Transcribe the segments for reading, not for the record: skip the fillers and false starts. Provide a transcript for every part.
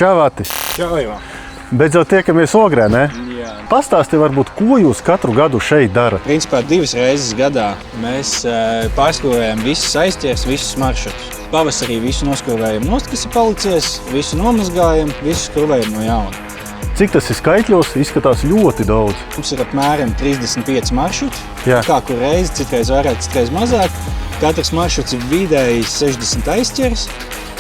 Čau, Vati. Čau, Ivan. Beidzot tiekamies Ogrē, ne? Jā. Pastāsti varbūt, ko jūs katru gadu šeit darat? Principā 2 reizes gadā mēs pārskrūvējam visus aizķers, visus maršrutus. Pavasarī visu noskrūvējam nost, kas ir palicies, visu nomazgājam, visu skrūvējam no jauna. Cik tas ir skaitļos? Izskatās ļoti daudz. Mums ir apmēram 35 maršruti. Jā. Kā kur reizi, citreiz vairāk, citreiz mazāk. Katrs maršruts ir vidēji 60 aizķers.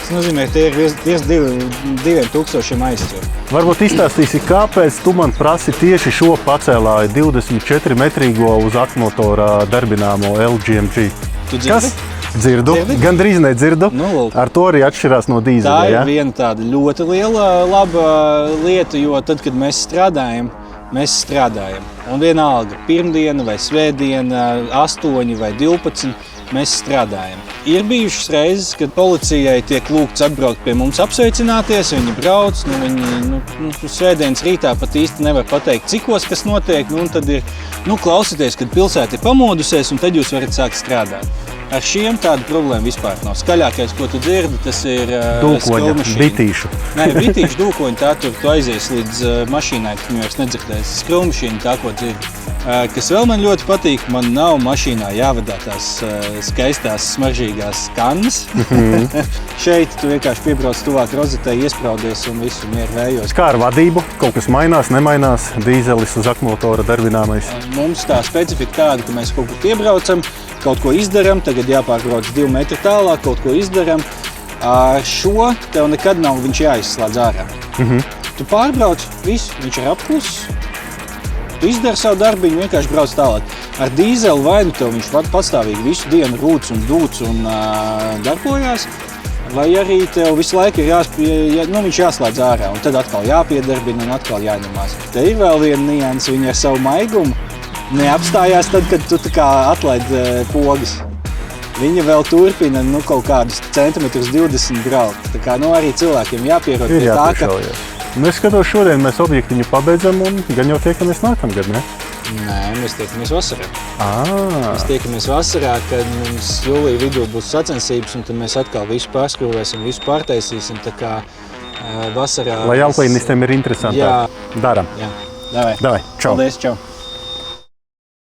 Tas nozīmē, ka tie ir virs 2000 aizķeru. Varbūt izstāstīsi, kāpēc tu man prasi tieši šo pacēlāju 24 metrīgo uz akmotora darbināmo LGMG. Tu dzirdi? Kas? Dzirdu. Dzirdi? Gandrīz nedzirdu. Nu, lūk. Ar to arī atšķirās no Tā dīzeļa, ir ja? viena tāda ļoti liela laba lieta, jo tad, kad mēs strādājam. Un vienalga, pirmdiena vai svētdiena, 8 vai 12, mēs strādājam. Ir bijušas reizes, kad policijai tiek lūgts atbraukt pie mums apsveicināties, viņi brauc, viņi svētdienas rītā pat īsti nevar pateikt, cikos kas notiek, un tad ir, klausieties, kad pilsēta ir pamodusies, un tad jūs varat sākt strādāt. Ar šiem tāda problēma vispār nav. Skaļākais, ko tu dzirdi, tas ir Dūkoņa, bitīšu. Nē, bitīšu dūkoņi, tā tu aizies līdz mašīnai, tu vairs nedzirdēsi. Skrūmašīna, tā, ko dzirdi. Kas vēl man ļoti patīk, man nav mašīnā jāvadā tās skaistās, smaržīgās kannas. Šeit tu vienkārši piebrauc tuvāk rozetē, iespraudies un visu mieru vējos. Kā ar vadību? Kaut kas mainās, nemainās? Dīzelis uz akmotora darbināmais. Mums tā specifika tāda, ka mēs kaut kur piebraucam, kaut ko izdaram, tagad jāpārbrauc 2 metri tālāk, kaut ko izdaram. Ar šo tev nekad nav viņš jāizslēdz ārā. Tu pārbrauc, visu, viņš ir apkluss. Tu izdari savu darbiņu, vienkārši brauc tālāk. Ar dīzeli vai nu tev viņš pastāvīgi visu dienu rūc un dūc un darbojās, vai arī tev visu laiku ir viņš jāslēdz ārā, un tad atkal jāpiedarbina un atkal jāņemās. Te ir vēl viena nianse, viņa ar savu maigumu neapstājās tad, kad tu tā kā atlaid pogas. Viņa vēl turpina kaut kādus centimetrus 20 braukt. Tā kā arī cilvēkiem jāpierod pie tā, ka... Es skatos, šodien mēs objektiņu pabeidzam un gan jau tiekamies nākamgad, ne? Nē, mēs tiekamies vasarā. Mēs tiekamies vasarā, kad mums jūlija vidū būs sacensības, un tad mēs atkal visu pārskrūvēsim, visu pārtaisīsim, tā kā vasarā... Lai alpīnistiem ir interesantāk. Jā. Daram. Jā. Davai. Čau. Paldies, čau.